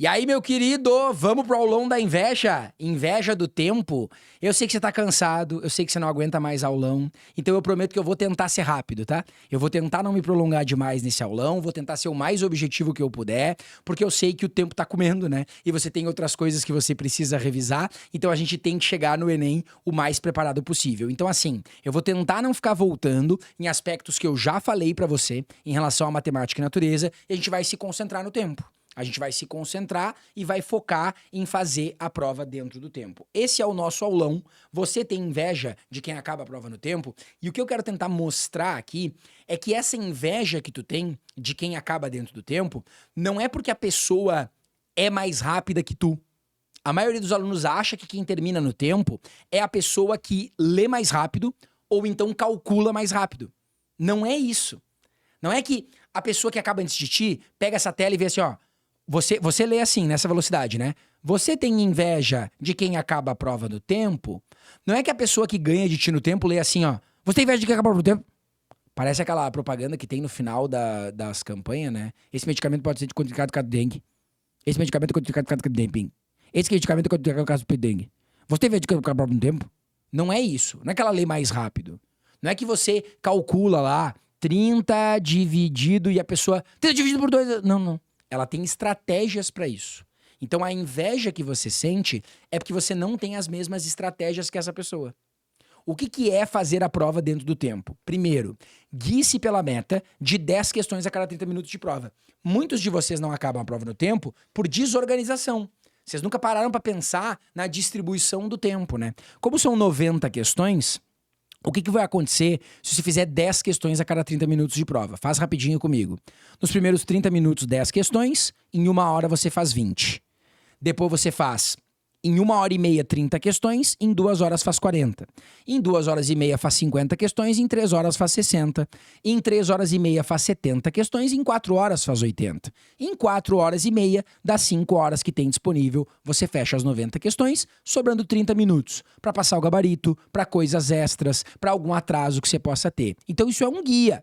E aí, meu querido, vamos pro aulão da inveja? Inveja do tempo. Eu sei que você tá cansado, eu sei que você não aguenta mais aulão, então eu prometo que eu vou tentar ser rápido, tá? Eu vou tentar não me prolongar demais nesse aulão, vou tentar ser o mais objetivo que eu puder, porque eu sei que o tempo tá comendo, né? E você tem outras coisas que você precisa revisar, então a gente tem que chegar no Enem o mais preparado possível. Então, assim, eu vou tentar não ficar voltando em aspectos que eu já falei pra você em relação à matemática e natureza, e a gente vai se concentrar no tempo. A gente vai se concentrar e vai focar em fazer a prova dentro do tempo. Esse é o nosso aulão. Você tem inveja de quem acaba a prova no tempo? E o que eu quero tentar mostrar aqui é que essa inveja que tu tem de quem acaba dentro do tempo não é porque a pessoa é mais rápida que tu. A maioria dos alunos acha que quem termina no tempo é a pessoa que lê mais rápido ou então calcula mais rápido. Não é isso. Não é que a pessoa que acaba antes de ti pega essa tela e vê assim, ó, você lê assim, nessa velocidade, né? Você tem inveja de quem acaba a prova no tempo? Não é que a pessoa que ganha de ti no tempo lê assim, ó. Você tem inveja de quem acaba a prova no tempo? Parece aquela propaganda que tem no final das campanhas, né? Esse medicamento pode ser contraindicado por causa do dengue. Esse medicamento é contraindicado por causa do dengue. Esse medicamento é contraindicado por causa do dengue. Você tem inveja de quem acaba a prova no tempo? Não é isso. Não é que ela lê mais rápido. Não é que você calcula lá 30 dividido e a pessoa... 30 dividido por 2... Não. Ela tem estratégias para isso. Então a inveja que você sente é porque você não tem as mesmas estratégias que essa pessoa. O que é fazer a prova dentro do tempo? Primeiro, guie-se pela meta de 10 questões a cada 30 minutos de prova. Muitos de vocês não acabam a prova no tempo por desorganização. Vocês nunca pararam para pensar na distribuição do tempo, né? Como são 90 questões... O que vai acontecer se você fizer 10 questões a cada 30 minutos de prova? Faz rapidinho comigo. Nos primeiros 30 minutos, 10 questões. Em 1 hora, você faz 20. Depois você faz, em 1h30, 30 questões. Em 2 horas, faz 40. Em 2h30, faz 50 questões. Em 3 horas, faz 60. Em 3 horas e meia, faz 70 questões. Em 4 horas, faz 80. Em 4 horas e meia, das 5 horas que tem disponível, você fecha as 90 questões, sobrando 30 minutos para passar o gabarito, para coisas extras, para algum atraso que você possa ter. Então isso é um guia.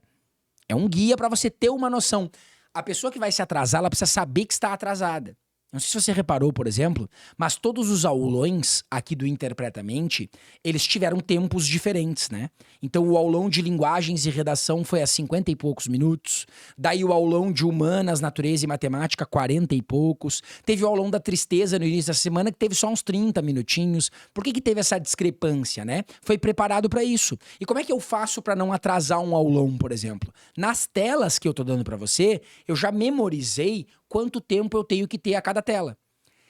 É um guia para você ter uma noção. A pessoa que vai se atrasar, ela precisa saber que está atrasada. Não sei se você reparou, por exemplo, mas todos os aulões aqui do Interpretamente, eles tiveram tempos diferentes, né? Então o aulão de linguagens e redação foi a 50 e poucos minutos, daí o aulão de humanas, natureza e matemática, 40 e poucos, teve o aulão da tristeza no início da semana que teve só uns 30 minutinhos. Por que teve essa discrepância, né? Foi preparado para isso. E como é que eu faço para não atrasar um aulão, por exemplo? Nas telas que eu tô dando para você, eu já memorizei quanto tempo eu tenho que ter a cada tela.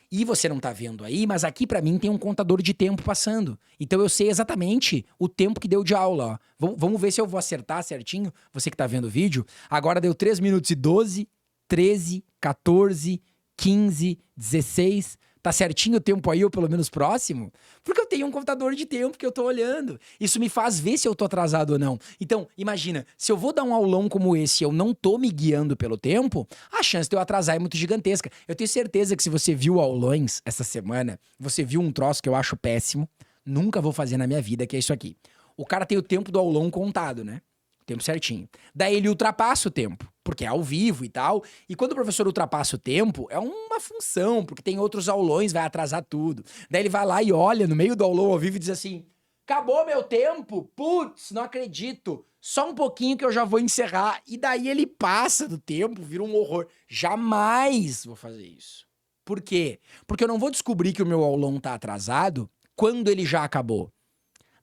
E você não tá vendo aí, mas aqui pra mim tem um contador de tempo passando. Então eu sei exatamente o tempo que deu de aula, ó. Vamos ver se eu vou acertar certinho, você que tá vendo o vídeo. Agora deu 3 minutos e 12, 13, 14, 15, 16... Tá certinho o tempo aí, ou pelo menos próximo? Porque eu tenho um computador de tempo que eu tô olhando. Isso me faz ver se eu tô atrasado ou não. Então, imagina, se eu vou dar um aulão como esse e eu não tô me guiando pelo tempo, a chance de eu atrasar é muito gigantesca. Eu tenho certeza que se você viu aulões essa semana, você viu um troço que eu acho péssimo, nunca vou fazer na minha vida, que é isso aqui. O cara tem o tempo do aulão contado, né? Tempo certinho. Daí ele ultrapassa o tempo, porque é ao vivo e tal. E quando o professor ultrapassa o tempo, é uma função, porque tem outros aulões, vai atrasar tudo. Daí ele vai lá e olha no meio do aulão ao vivo e diz assim: acabou meu tempo? Putz, não acredito. Só um pouquinho que eu já vou encerrar. E daí ele passa do tempo, vira um horror. Jamais vou fazer isso. Por quê? Porque eu não vou descobrir que o meu aulão tá atrasado quando ele já acabou.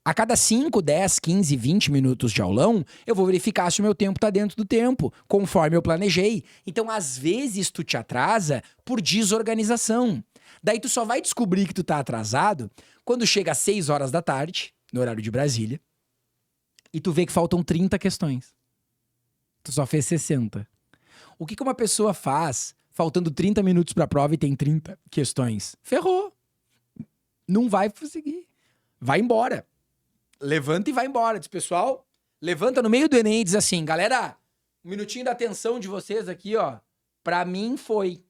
A cada 5, 10, 15, 20 minutos de aulão, eu vou verificar se o meu tempo tá dentro do tempo, conforme eu planejei. Então, às vezes, tu te atrasa por desorganização. Daí tu só vai descobrir que tu tá atrasado quando chega às 6 horas da tarde, no horário de Brasília, e tu vê que faltam 30 questões. Tu só fez 60. O que uma pessoa faz faltando 30 minutos pra prova e tem 30 questões? Ferrou. Não vai conseguir. Vai embora. Levanta e vai embora. Diz, pessoal, levanta no meio do Enem e diz assim: galera, um minutinho da atenção de vocês aqui, ó. Pra mim foi,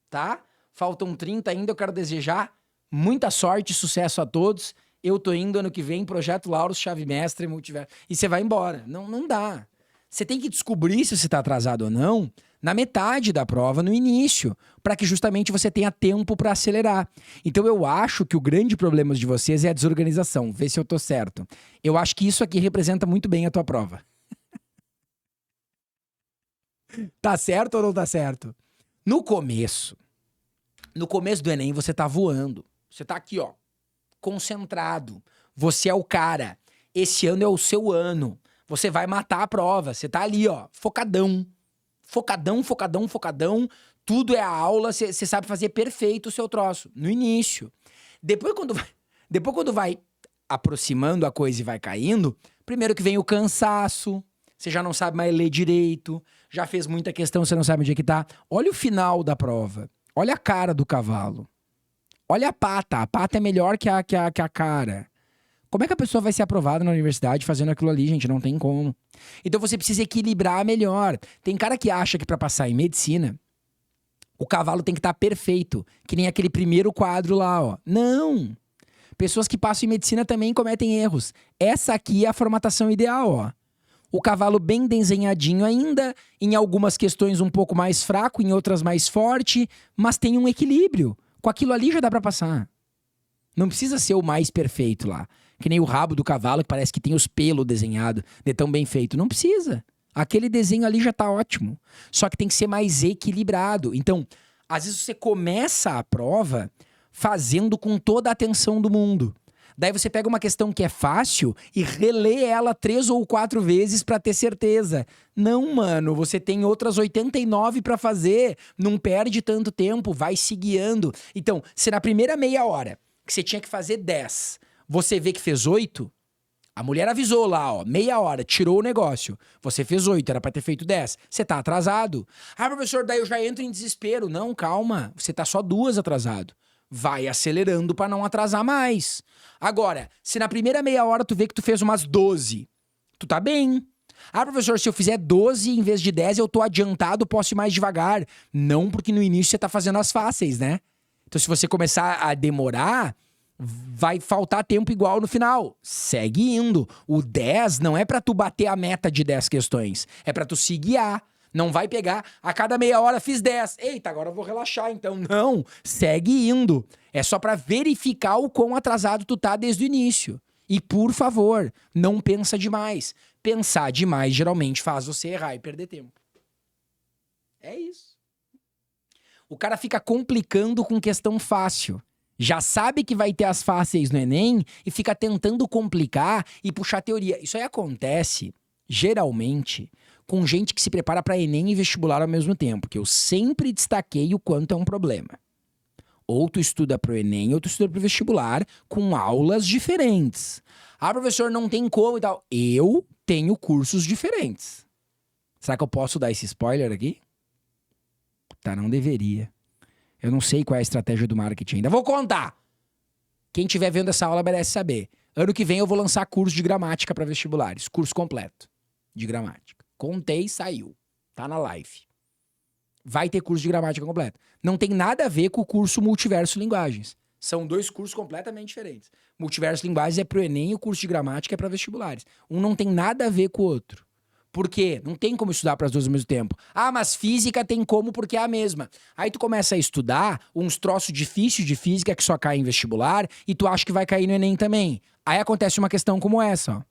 tá? Faltam 30 ainda, eu quero desejar muita sorte e sucesso a todos. Eu tô indo ano que vem, Projeto Lauros, Chave Mestre, Multiverso. E você vai embora. Não dá. Você tem que descobrir se você está atrasado ou não na metade da prova, no início, para que justamente você tenha tempo para acelerar. Então eu acho que o grande problema de vocês é a desorganização. Vê se eu tô certo. Eu acho que isso aqui representa muito bem a tua prova. Tá certo ou não tá certo? No começo do Enem, você tá voando. Você tá aqui, ó, concentrado. Você é o cara. Esse ano é o seu ano. Você vai matar a prova. Você tá ali, ó, focadão. Focadão, focadão, focadão. Tudo é a aula. Você sabe fazer perfeito o seu troço. No início. Depois, quando vai aproximando a coisa e vai caindo, primeiro que vem o cansaço. Você já não sabe mais ler direito. Já fez muita questão, você não sabe onde é que tá. Olha o final da prova. Olha a cara do cavalo. Olha a pata. A pata é melhor que a cara. Como é que a pessoa vai ser aprovada na universidade fazendo aquilo ali, gente? Não tem como. Então você precisa equilibrar melhor. Tem cara que acha que para passar em medicina, o cavalo tem que estar perfeito. Que nem aquele primeiro quadro lá, ó. Não! Pessoas que passam em medicina também cometem erros. Essa aqui é a formatação ideal, ó. O cavalo bem desenhadinho ainda, em algumas questões um pouco mais fraco, em outras mais forte, mas tem um equilíbrio. Com aquilo ali já dá pra passar. Não precisa ser o mais perfeito lá. Que nem o rabo do cavalo, que parece que tem os pelos desenhados, de tão bem feito. Não precisa. Aquele desenho ali já tá ótimo. Só que tem que ser mais equilibrado. Então, às vezes você começa a prova fazendo com toda a atenção do mundo. Daí você pega uma questão que é fácil e relê ela 3 ou 4 vezes pra ter certeza. Não, mano, você tem outras 89 pra fazer. Não perde tanto tempo, vai se guiando. Então, se na primeira meia hora que você tinha que fazer 10, você vê que fez 8, a mulher avisou lá, ó, meia hora, tirou o negócio. Você fez 8, era pra ter feito 10. Você tá atrasado. Ah, professor, daí eu já entro em desespero. Não, calma, você tá só 2 atrasado. Vai acelerando pra não atrasar mais. Agora, se na primeira meia hora tu vê que tu fez umas 12, tu tá bem. Ah, professor, se eu fizer 12 em vez de 10, eu tô adiantado, posso ir mais devagar. Não, porque no início você tá fazendo as fáceis, né? Então, se você começar a demorar, vai faltar tempo igual no final. Segue indo. O 10 não é pra tu bater a meta de 10 questões. É pra tu se guiar. Não vai pegar, a cada meia hora fiz 10. Eita, agora eu vou relaxar então. Não, segue indo. É só pra verificar o quão atrasado tu tá desde o início. E por favor, não pensa demais. Pensar demais geralmente faz você errar e perder tempo. É isso. O cara fica complicando com questão fácil. Já sabe que vai ter as fáceis no Enem e fica tentando complicar e puxar teoria. Isso aí acontece, geralmente, com gente que se prepara para Enem e vestibular ao mesmo tempo, que eu sempre destaquei o quanto é um problema. Ou tu estuda pro Enem ou tu estuda pro vestibular com aulas diferentes. Ah, professor, não tem como e tal. Eu tenho cursos diferentes. Será que eu posso dar esse spoiler aqui? Tá, não deveria. Eu não sei qual é a estratégia do marketing ainda. Vou contar! Quem estiver vendo essa aula merece saber. Ano que vem eu vou lançar curso de gramática para vestibulares. Curso completo de gramática. Contei, saiu. Tá na live. Vai ter curso de gramática completo. Não tem nada a ver com o curso Multiverso Linguagens. São 2 cursos completamente diferentes. Multiverso Linguagens é pro Enem e o curso de gramática é para vestibulares. Um não tem nada a ver com o outro. Por quê? Não tem como estudar para as 2 ao mesmo tempo. Ah, mas física tem como porque é a mesma. Aí tu começa a estudar uns troços difíceis de física que só cai em vestibular e tu acha que vai cair no Enem também. Aí acontece uma questão como essa, ó.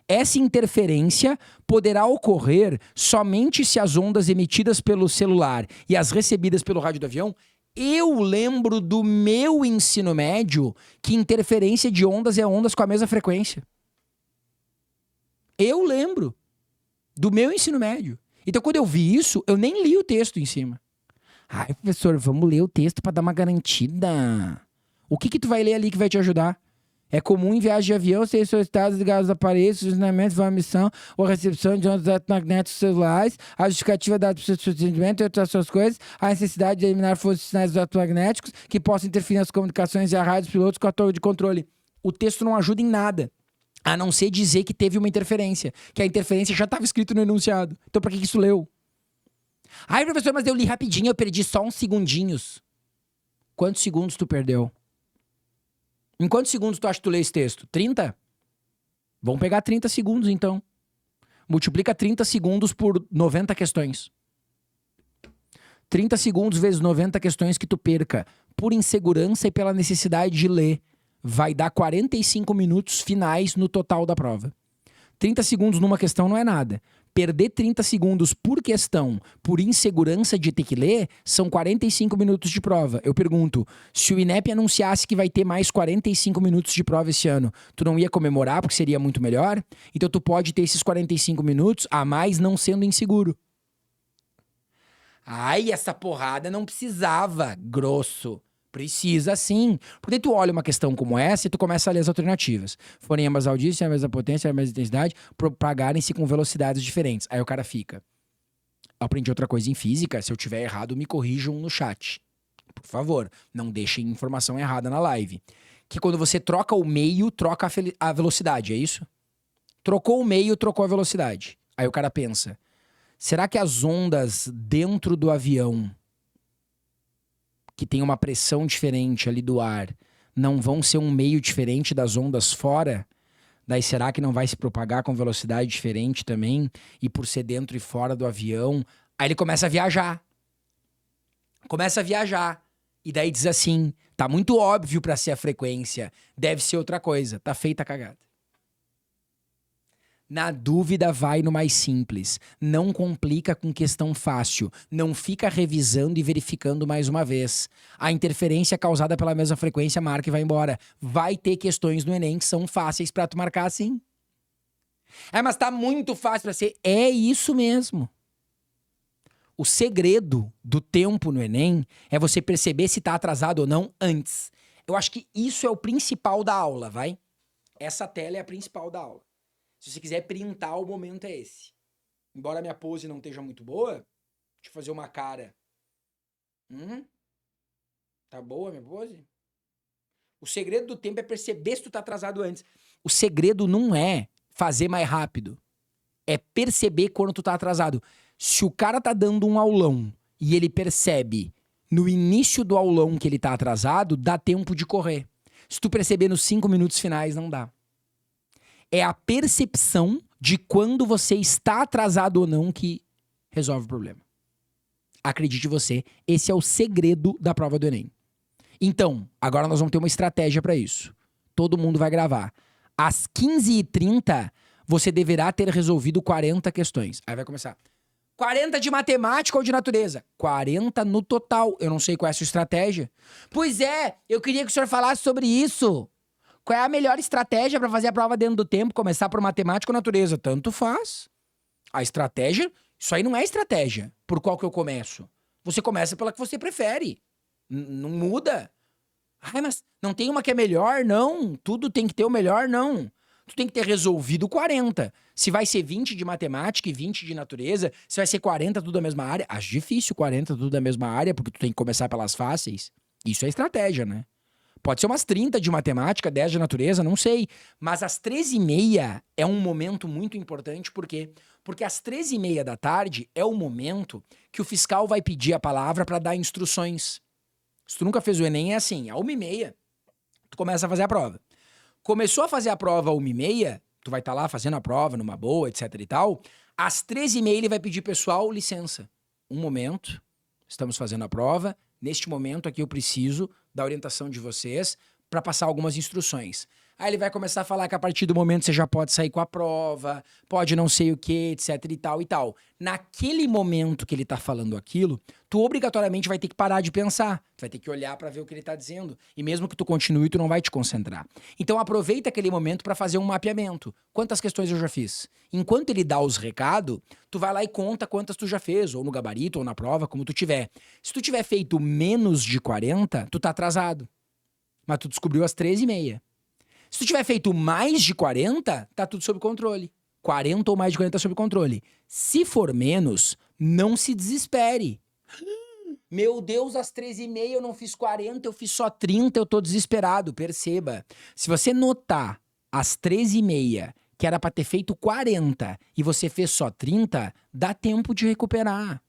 Essa interferência poderá ocorrer somente se as ondas emitidas pelo celular e as recebidas pelo rádio do avião. Eu lembro do meu ensino médio que interferência de ondas é ondas com a mesma frequência. Eu lembro do meu ensino médio. Então, quando eu vi isso, eu nem li o texto em cima. Ai, professor, vamos ler o texto para dar uma garantida. O que tu vai ler ali que vai te ajudar? É comum em viagem de avião ser solicitados ligados aos aparelhos, funcionamento de uma missão ou recepção de ondas eletromagnéticas celulares, a justificativa dada para o procedimento e outras coisas, a necessidade de eliminar forças de sinais eletromagnéticos que possam interferir nas comunicações e a rádios pilotos com a torre de controle. O texto não ajuda em nada, a não ser dizer que teve uma interferência, que a interferência já estava escrito no enunciado. Então, para que isso leu? Ai, professor, mas eu li rapidinho, eu perdi só uns segundinhos. Quantos segundos tu perdeu? Em quantos segundos tu acha que tu lê esse texto? 30? Vamos pegar 30 segundos, então. Multiplica 30 segundos por 90 questões. 30 segundos vezes 90 questões que tu perca por insegurança e pela necessidade de ler. Vai dar 45 minutos finais no total da prova. 30 segundos numa questão não é nada. Perder 30 segundos por questão, por insegurança de ter que ler, são 45 minutos de prova. Eu pergunto, se o INEP anunciasse que vai ter mais 45 minutos de prova esse ano, tu não ia comemorar porque seria muito melhor? Então tu pode ter esses 45 minutos a mais não sendo inseguro. Ai, essa porrada não precisava, grosso. Precisa sim. Porque tu olha uma questão como essa e tu começa a ler as alternativas. Forem ambas audíveis, a mesma potência, a mesma intensidade, propagarem-se com velocidades diferentes. Aí o cara fica. Aprendi outra coisa em física, se eu tiver errado, me corrijam no chat. Por favor, não deixem informação errada na live. Que quando você troca o meio, troca a velocidade, é isso? Trocou o meio, trocou a velocidade. Aí o cara pensa, será que as ondas dentro do avião, que tem uma pressão diferente ali do ar, não vão ser um meio diferente das ondas fora? Daí será que não vai se propagar com velocidade diferente também? E por ser dentro e fora do avião? Aí ele começa a viajar. E daí diz assim, tá muito óbvio pra ser a frequência. Deve ser outra coisa. Tá feita a cagada. Na dúvida, vai no mais simples. Não complica com questão fácil. Não fica revisando e verificando mais uma vez. A interferência causada pela mesma frequência marca e vai embora. Vai ter questões no Enem que são fáceis pra tu marcar sim. Mas tá muito fácil pra ser. É isso mesmo. O segredo do tempo no Enem é você perceber se tá atrasado ou não antes. Eu acho que isso é o principal da aula, vai? Essa tela é a principal da aula. Se você quiser printar, o momento é esse. Embora a minha pose não esteja muito boa, deixa eu fazer uma cara. Tá boa a minha pose? O segredo do tempo é perceber se tu tá atrasado antes. O segredo não é fazer mais rápido. É perceber quando tu tá atrasado. Se o cara tá dando um aulão e ele percebe no início do aulão que ele tá atrasado, dá tempo de correr. Se tu perceber nos 5 minutos finais, não dá. É a percepção de quando você está atrasado ou não que resolve o problema. Acredite você, esse é o segredo da prova do Enem. Então, agora nós vamos ter uma estratégia para isso. Todo mundo vai gravar. Às 15h30, você deverá ter resolvido 40 questões. Aí vai começar. 40 de matemática ou de natureza? 40 no total. Eu não sei qual é a sua estratégia. Pois é, eu queria que o senhor falasse sobre isso. Qual é a melhor estratégia para fazer a prova dentro do tempo? Começar por matemática ou natureza? Tanto faz. A estratégia, isso aí não é estratégia. Por qual que eu começo? Você começa pela que você prefere. Não muda. Mas não tem uma que é melhor? Não. Tudo tem que ter o melhor? Não. Tu tem que ter resolvido 40. Se vai ser 20 de matemática e 20 de natureza, se vai ser 40 tudo da mesma área, acho difícil 40 tudo da mesma área, porque tu tem que começar pelas fáceis. Isso é estratégia, né? Pode ser umas 30 de matemática, 10 de natureza, não sei. Mas às 13h30 é um momento muito importante, por quê? Porque às 13h30 da tarde é o momento que o fiscal vai pedir a palavra para dar instruções. Se tu nunca fez o Enem, é assim, às 1h30, tu começa a fazer a prova. Começou a fazer a prova às 1h30, tu vai estar lá fazendo a prova numa boa, etc e tal. Às 13h30 ele vai pedir, pessoal, licença. Um momento, estamos fazendo a prova. Neste momento aqui eu preciso da orientação de vocês para passar algumas instruções. Aí ele vai começar a falar que a partir do momento você já pode sair com a prova, pode não sei o que, etc e tal e tal. Naquele momento que ele tá falando aquilo, tu obrigatoriamente vai ter que parar de pensar. Tu vai ter que olhar para ver o que ele tá dizendo. E mesmo que tu continue, tu não vai te concentrar. Então aproveita aquele momento para fazer um mapeamento. Quantas questões eu já fiz? Enquanto ele dá os recados, tu vai lá e conta quantas tu já fez, ou no gabarito, ou na prova, como tu tiver. Se tu tiver feito menos de 40, tu tá atrasado. Mas tu descobriu às 13h30. Se tu tiver feito mais de 40, tá tudo sob controle. 40 ou mais de 40 sob controle. Se for menos, não se desespere. Meu Deus, às 13h30 eu não fiz 40, eu fiz só 30, eu tô desesperado. Perceba. Se você notar às 13h30 que era pra ter feito 40 e você fez só 30, dá tempo de recuperar.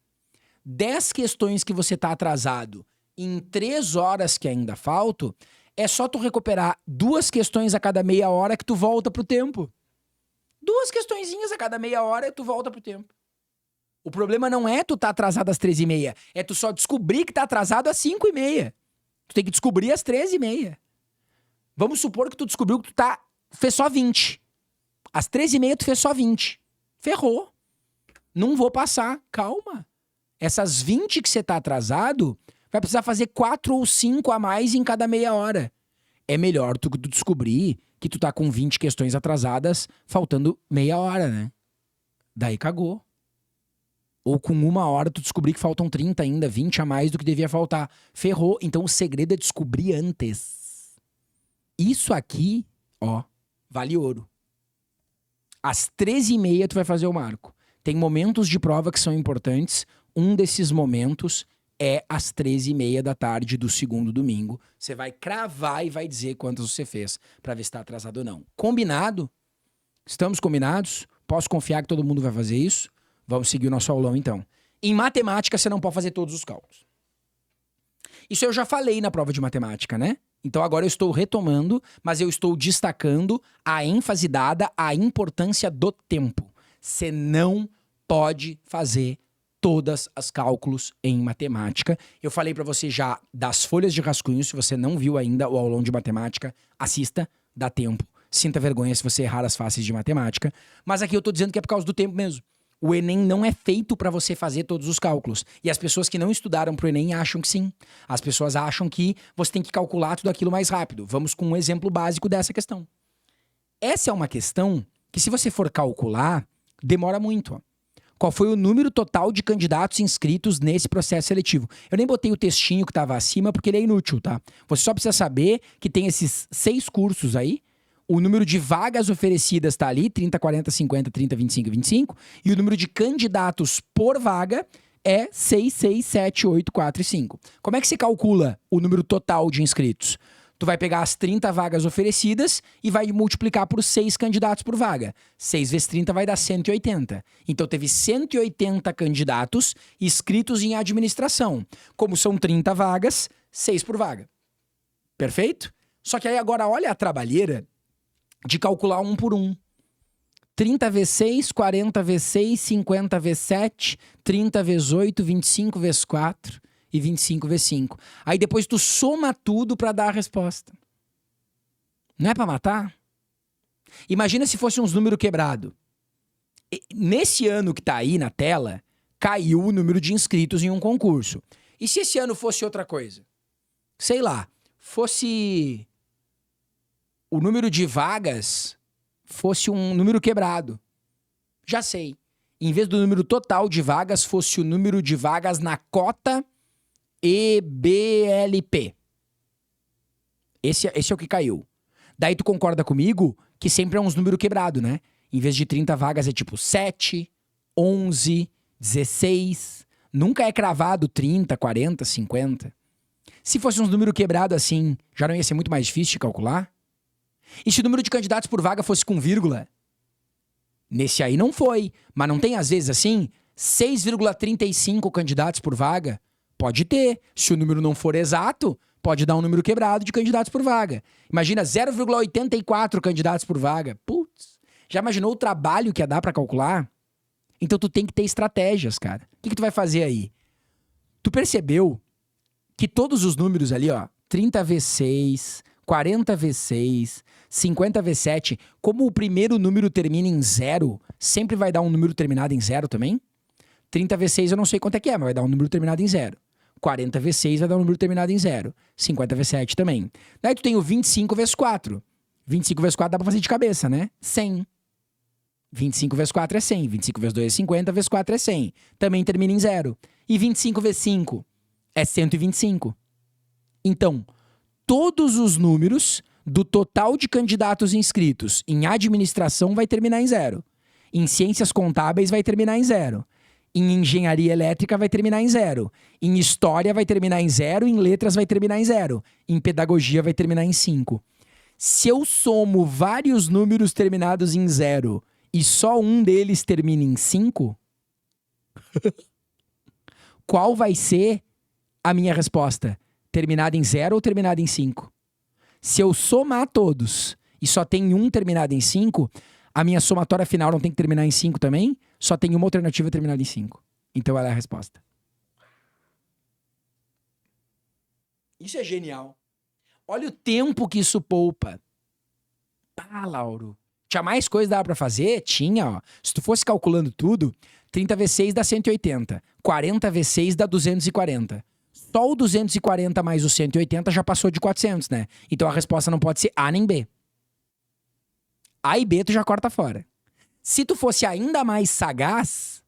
10 questões que você tá atrasado em 3 horas que ainda faltam, é só tu recuperar 2 questões a cada meia hora que tu volta pro tempo. 2 questõezinhas a cada meia hora e tu volta pro tempo. O problema não é tu tá atrasado às 13h30, é tu só descobrir que tá atrasado às 5h30. Tu tem que descobrir às 13h30. Vamos supor que tu descobriu que tu fez só 20. Às 13h30 tu fez só 20. Ferrou. Não vou passar. Calma. Essas 20 que você tá atrasado, vai precisar fazer 4 ou 5 a mais em cada meia hora. É melhor tu descobrir que tu tá com 20 questões atrasadas, faltando meia hora, né? Daí cagou. Ou com 1 hora tu descobrir que faltam 30 ainda, 20 a mais do que devia faltar. Ferrou. Então o segredo é descobrir antes. Isso aqui, ó, vale ouro. Às 13h30 tu vai fazer o marco. Tem momentos de prova que são importantes. Um desses momentos é às 13h30 da tarde do segundo domingo. Você vai cravar e vai dizer quantas você fez pra ver se tá atrasado ou não. Combinado? Estamos combinados? Posso confiar que todo mundo vai fazer isso? Vamos seguir o nosso aulão, então. Em matemática, você não pode fazer todos os cálculos. Isso eu já falei na prova de matemática, né? Então agora eu estou retomando, mas eu estou destacando a ênfase dada à importância do tempo. Você não pode fazer todas as cálculos em matemática. Eu falei para você já das folhas de rascunho. Se você não viu ainda o aulão de matemática, assista, dá tempo. Sinta vergonha se você errar as fáceis de matemática. Mas aqui eu tô dizendo que é por causa do tempo mesmo. O Enem não é feito para você fazer todos os cálculos. E as pessoas que não estudaram pro Enem acham que sim. As pessoas acham que você tem que calcular tudo aquilo mais rápido. Vamos com um exemplo básico dessa questão. Essa é uma questão que, se você for calcular, demora muito. Ó. Qual foi o número total de candidatos inscritos nesse processo seletivo? Eu nem botei o textinho que estava acima porque ele é inútil, tá? Você só precisa saber que tem esses 6 cursos aí. O número de vagas oferecidas está ali, 30, 40, 50, 30, 25 e 25. E o número de candidatos por vaga é 6, 6, 7, 8, 4 e 5. Como é que se calcula o número total de inscritos? Tu vai pegar as 30 vagas oferecidas e vai multiplicar por 6 candidatos por vaga. 6 vezes 30 vai dar 180. Então teve 180 candidatos inscritos em administração. Como são 30 vagas, 6 por vaga. Perfeito? Só que aí agora olha a trabalheira de calcular um por um. 30 vezes 6, 40 vezes 6, 50 vezes 7, 30 vezes 8, 25 vezes 4 e 25 vezes 5. Aí depois tu soma tudo para dar a resposta. Não é para matar? Imagina se fosse uns números quebrados. Nesse ano que tá aí na tela, caiu o número de inscritos em um concurso. E se esse ano fosse outra coisa? Sei lá, fosse o número de vagas fosse um número quebrado. Já sei. Em vez do número total de vagas, fosse o número de vagas na cota EBLP. Esse é o que caiu. Daí tu concorda comigo que sempre é uns números quebrados, né? Em vez de 30 vagas é tipo 7, 11, 16. Nunca é cravado 30, 40, 50. Se fosse uns números quebrados assim, já não ia ser muito mais difícil de calcular? E se o número de candidatos por vaga fosse com vírgula? Nesse aí não foi. Mas não tem às vezes assim? 6,35 candidatos por vaga? Pode ter. Se o número não for exato, pode dar um número quebrado de candidatos por vaga. Imagina 0,84 candidatos por vaga. Putz. Já imaginou o trabalho que ia dar pra calcular? Então tu tem que ter estratégias, cara. O que tu vai fazer aí? Tu percebeu que todos os números ali, ó, 30 vezes 6, 40 vezes 6, 50 vezes 7, como o primeiro número termina em 0, sempre vai dar um número terminado em 0 também? 30 vezes 6 eu não sei quanto é que é, mas vai dar um número terminado em 0. 40 vezes 6 vai dar um número terminado em 0. 50 vezes 7 também. Daí tu tem o 25 vezes 4. 25 vezes 4 dá pra fazer de cabeça, né? 100. 25 vezes 4 é 100. 25 vezes 2 é 50, vezes 4 é 100. Também termina em 0. E 25 vezes 5 é 125. Então, todos os números do total de candidatos inscritos em administração vai terminar em 0. Em ciências contábeis vai terminar em 0. Em engenharia elétrica vai terminar em 0. Em história vai terminar em 0. Em letras vai terminar em 0. Em pedagogia vai terminar em 5. Se eu somo vários números terminados em 0 e só um deles termina em 5, qual vai ser a minha resposta? Terminada em 0 ou terminada em 5? Se eu somar todos e só tem um terminado em 5, A minha somatória final não tem que terminar em 5 também? Só tem uma alternativa terminada em 5. Então ela é a resposta. Isso é genial. Olha o tempo que isso poupa. Ah, Lauro. Tinha mais coisa que dava pra fazer? Tinha, ó. Se tu fosse calculando tudo, 30 vezes 6 dá 180. 40 vezes 6 dá 240. Só o 240 mais o 180 já passou de 400, né? Então a resposta não pode ser A nem B. A e B tu já corta fora. Se tu fosse ainda mais sagaz,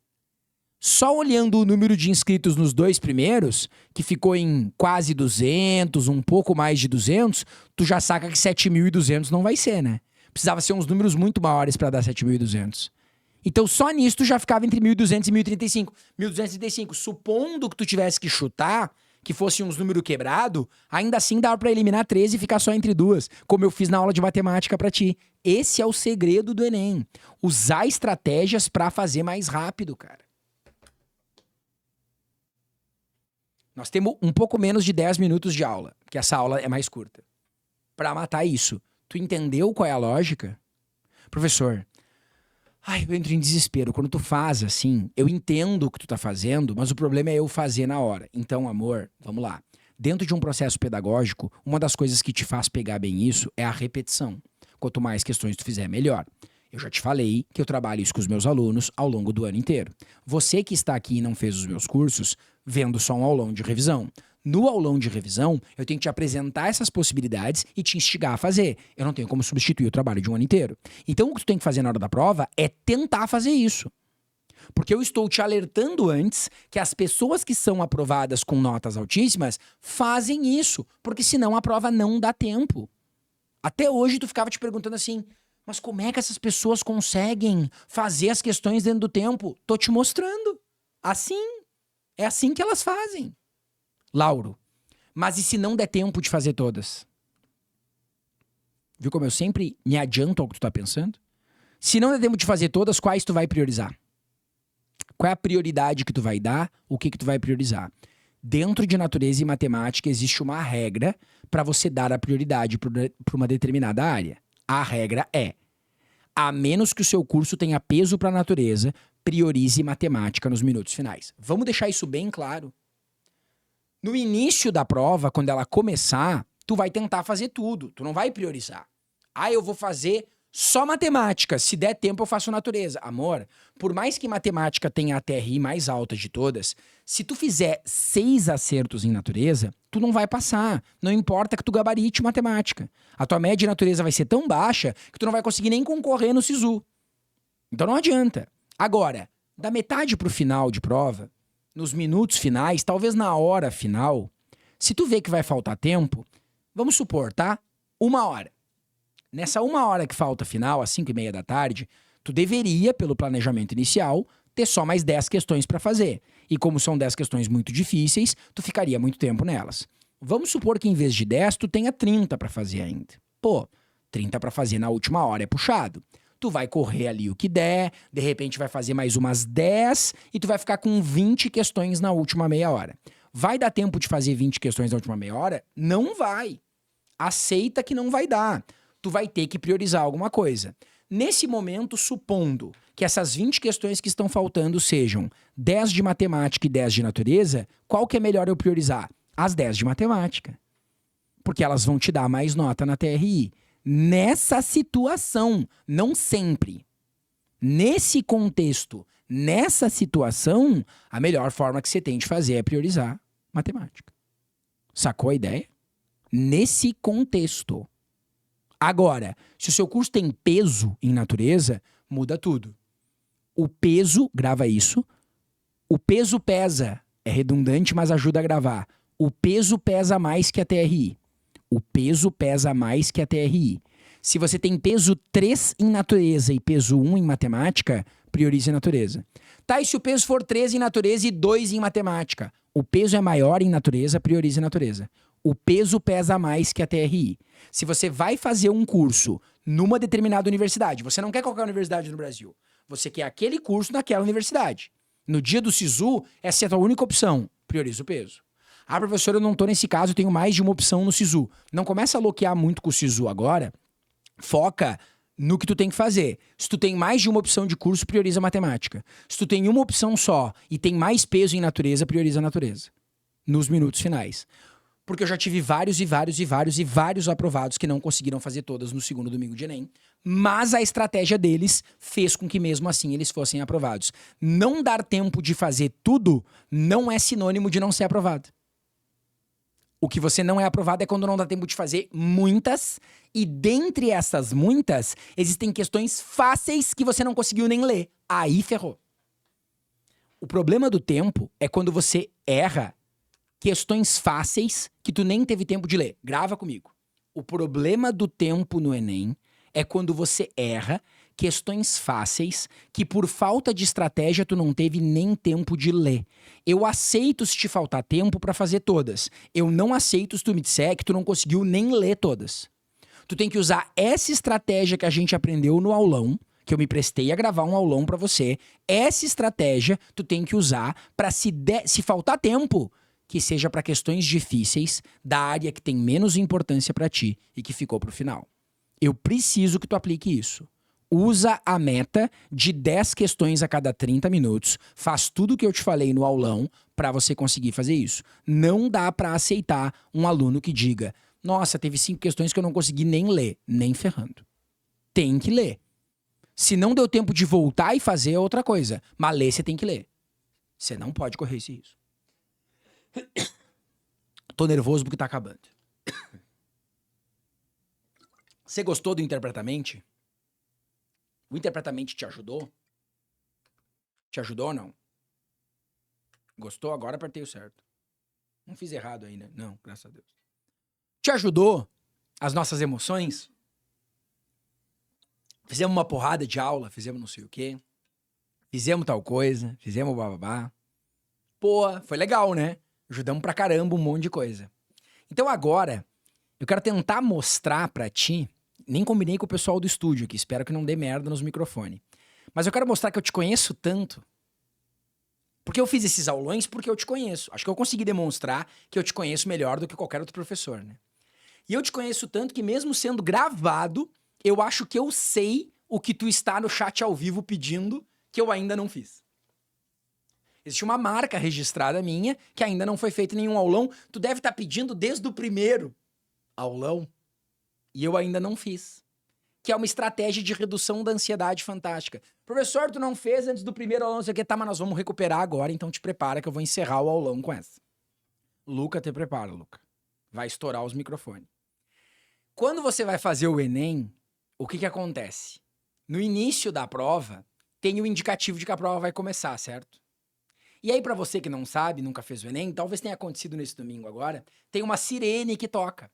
só olhando o número de inscritos nos 2 primeiros, que ficou em quase 200, um pouco mais de 200, tu já saca que 7.200 não vai ser, né? Precisava ser uns números muito maiores para dar 7.200. Então só nisso tu já ficava entre 1.200 e 1.035. 1.235, supondo que tu tivesse que chutar, que fosse uns números quebrados, ainda assim dava pra eliminar 13 e ficar só entre 2, como eu fiz na aula de matemática pra ti. Esse é o segredo do Enem. Usar estratégias pra fazer mais rápido, cara. Nós temos um pouco menos de 10 minutos de aula, que essa aula é mais curta. Pra matar isso, tu entendeu qual é a lógica? Professor, eu entro em desespero. Quando tu faz assim, eu entendo o que tu tá fazendo, mas o problema é eu fazer na hora. Então, amor, vamos lá. Dentro de um processo pedagógico, uma das coisas que te faz pegar bem isso é a repetição. Quanto mais questões tu fizer, melhor. Eu já te falei que eu trabalho isso com os meus alunos ao longo do ano inteiro. Você que está aqui e não fez os meus cursos, vendo só um aulão de revisão. No aulão de revisão, eu tenho que te apresentar essas possibilidades e te instigar a fazer. Eu não tenho como substituir o trabalho de um ano inteiro. Então, o que tu tem que fazer na hora da prova é tentar fazer isso. Porque eu estou te alertando antes que as pessoas que são aprovadas com notas altíssimas fazem isso, porque senão a prova não dá tempo. Até hoje tu ficava te perguntando assim, mas como é que essas pessoas conseguem fazer as questões dentro do tempo? Tô te mostrando. Assim. É assim que elas fazem. Lauro, mas e se não der tempo de fazer todas? Viu como eu sempre me adianto ao que tu tá pensando? Se não der tempo de fazer todas, quais tu vai priorizar? Qual é a prioridade que tu vai dar? O que tu vai priorizar? Dentro de natureza e matemática existe uma regra para você dar a prioridade para uma determinada área. A regra é, a menos que o seu curso tenha peso para a natureza, priorize matemática nos minutos finais. Vamos deixar isso bem claro. No início da prova, quando ela começar, tu vai tentar fazer tudo. Tu não vai priorizar. Eu vou fazer só matemática. Se der tempo, eu faço natureza. Amor, por mais que matemática tenha a TRI mais alta de todas, se tu fizer 6 acertos em natureza, tu não vai passar. Não importa que tu gabarite matemática. A tua média de natureza vai ser tão baixa que tu não vai conseguir nem concorrer no SISU. Então não adianta. Agora, da metade pro final de prova, nos minutos finais, talvez na hora final, se tu vê que vai faltar tempo, vamos supor, tá? 1 hora. Nessa 1 hora que falta final, às 5:30 da tarde, tu deveria, pelo planejamento inicial, ter só mais 10 questões para fazer. E como são 10 questões muito difíceis, tu ficaria muito tempo nelas. Vamos supor que em vez de 10, tu tenha 30 para fazer ainda. 30 para fazer na última hora é puxado. Tu vai correr ali o que der, de repente vai fazer mais umas 10 e tu vai ficar com 20 questões na última meia hora. Vai dar tempo de fazer 20 questões na última meia hora? Não vai. Aceita que não vai dar. Tu vai ter que priorizar alguma coisa. Nesse momento, supondo que essas 20 questões que estão faltando sejam 10 de matemática e 10 de natureza, qual que é melhor eu priorizar? As 10 de matemática. Porque elas vão te dar mais nota na TRI. Nessa situação, não sempre. Nesse contexto, nessa situação, a melhor forma que você tem de fazer é priorizar matemática. Sacou a ideia? Nesse contexto. Agora, se o seu curso tem peso em natureza, muda tudo. O peso, grava isso, o peso pesa, é redundante, mas ajuda a gravar. O peso pesa mais que a TRI. O peso pesa mais que a TRI. Se você tem peso 3 em natureza e peso 1 em matemática, priorize a natureza. Tá, e se o peso for 3 em natureza e 2 em matemática? O peso é maior em natureza, priorize a natureza. O peso pesa mais que a TRI. Se você vai fazer um curso numa determinada universidade, você não quer qualquer universidade no Brasil, você quer aquele curso naquela universidade. No dia do SISU, essa é a tua única opção, prioriza o peso. Professor, eu não tô nesse caso, eu tenho mais de uma opção no SISU. Não começa a loquear muito com o SISU agora, foca no que tu tem que fazer. Se tu tem mais de uma opção de curso, prioriza matemática. Se tu tem uma opção só e tem mais peso em natureza, prioriza natureza. Nos minutos finais. Porque eu já tive vários aprovados que não conseguiram fazer todas no segundo domingo de Enem. Mas a estratégia deles fez com que mesmo assim eles fossem aprovados. Não dar tempo de fazer tudo não é sinônimo de não ser aprovado. O que você não é aprovado é quando não dá tempo de fazer muitas, e dentre essas muitas, existem questões fáceis que você não conseguiu nem ler. Aí ferrou. O problema do tempo é quando você erra questões fáceis que tu nem teve tempo de ler. Grava comigo. O problema do tempo no Enem é quando você erra questões fáceis que por falta de estratégia tu não teve nem tempo de ler. Eu aceito se te faltar tempo pra fazer todas. Eu não aceito se tu me disser que tu não conseguiu nem ler todas. Tu tem que usar essa estratégia que a gente aprendeu no aulão, que eu me prestei a gravar um aulão pra você. Essa estratégia tu tem que usar pra se faltar tempo, que seja pra questões difíceis da área que tem menos importância pra ti e que ficou pro final. Eu preciso que tu aplique isso. Usa a meta de 10 questões a cada 30 minutos. Faz tudo o que eu te falei no aulão para você conseguir fazer isso. Não dá para aceitar um aluno que diga: nossa, teve 5 questões que eu não consegui nem ler. Nem ferrando. Tem que ler. Se não deu tempo de voltar e fazer, é outra coisa. Mas ler você tem que ler. Você não pode correr esse risco. Tô nervoso porque tá acabando. Você gostou do Interpretamente? O Interpretamente te ajudou? Te ajudou ou não? Gostou? Agora apertei o certo. Não fiz errado aí, né? Não, graças a Deus. Te ajudou as nossas emoções? Fizemos uma porrada de aula, fizemos não sei o quê. Fizemos tal coisa, fizemos bababá. Pô, foi legal, né? Ajudamos pra caramba um monte de coisa. Então agora, eu quero tentar mostrar pra ti. Nem combinei com o pessoal do estúdio aqui, espero que não dê merda nos microfones. Mas eu quero mostrar que eu te conheço tanto. Porque eu fiz esses aulões porque eu te conheço. Acho que eu consegui demonstrar que eu te conheço melhor do que qualquer outro professor, né? E eu te conheço tanto que mesmo sendo gravado, eu acho que eu sei o que tu está no chat ao vivo pedindo que eu ainda não fiz. Existe uma marca registrada minha que ainda não foi feito nenhum aulão. Tu deve estar pedindo desde o primeiro aulão. E eu ainda não fiz. Que é uma estratégia de redução da ansiedade fantástica. Professor, tu não fez antes do primeiro aulão, não sei o que. Tá, mas nós vamos recuperar agora, então te prepara que eu vou encerrar o aulão com essa. Luca, te prepara, Luca. Vai estourar os microfones. Quando você vai fazer o Enem, o que acontece? No início da prova, tem o indicativo de que a prova vai começar, certo? E aí, pra você que não sabe, nunca fez o Enem, talvez tenha acontecido nesse domingo agora, tem uma sirene que toca.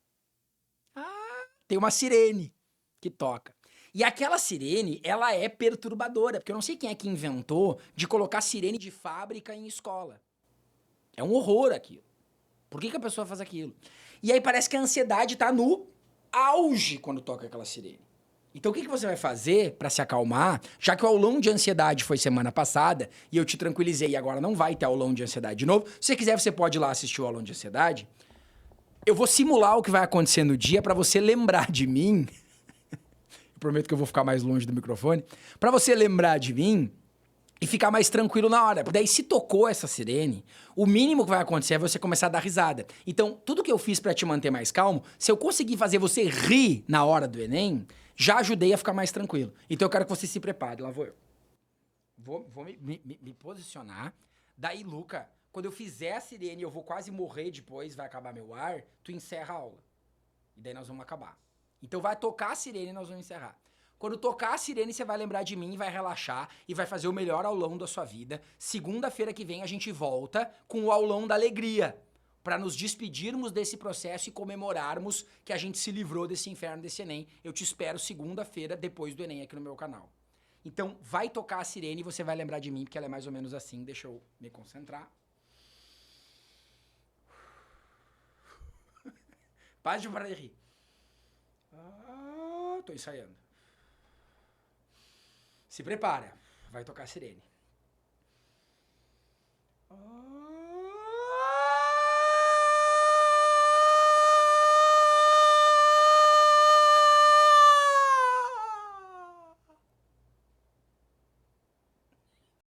Tem uma sirene que toca. E aquela sirene, ela é perturbadora, porque eu não sei quem é que inventou de colocar sirene de fábrica em escola. É um horror aquilo. Por que a pessoa faz aquilo? E aí parece que a ansiedade tá no auge quando toca aquela sirene. Então o que você vai fazer pra se acalmar, já que o aulão de ansiedade foi semana passada e eu te tranquilizei e agora não vai ter aulão de ansiedade de novo. Se você quiser, você pode ir lá assistir o aulão de ansiedade. Eu vou simular o que vai acontecer no dia pra você lembrar de mim. Eu prometo que eu vou ficar mais longe do microfone. Pra você lembrar de mim e ficar mais tranquilo na hora. Porque daí, se tocou essa sirene, o mínimo que vai acontecer é você começar a dar risada. Então, tudo que eu fiz pra te manter mais calmo, se eu conseguir fazer você rir na hora do Enem, já ajudei a ficar mais tranquilo. Então, eu quero que você se prepare. Lá vou eu. Vou me posicionar. Daí, Luca, quando eu fizer a sirene e eu vou quase morrer depois, vai acabar meu ar, tu encerra a aula. E daí nós vamos acabar. Então vai tocar a sirene e nós vamos encerrar. Quando tocar a sirene, você vai lembrar de mim, vai relaxar e vai fazer o melhor aulão da sua vida. Segunda-feira que vem a gente volta com o aulão da alegria, para nos despedirmos desse processo e comemorarmos que a gente se livrou desse inferno, desse Enem. Eu te espero segunda-feira, depois do Enem, aqui no meu canal. Então vai tocar a sirene e você vai lembrar de mim, porque ela é mais ou menos assim. Deixa eu me concentrar. Para de parar de rir. Tô ensaiando. Se prepara, vai tocar a sirene.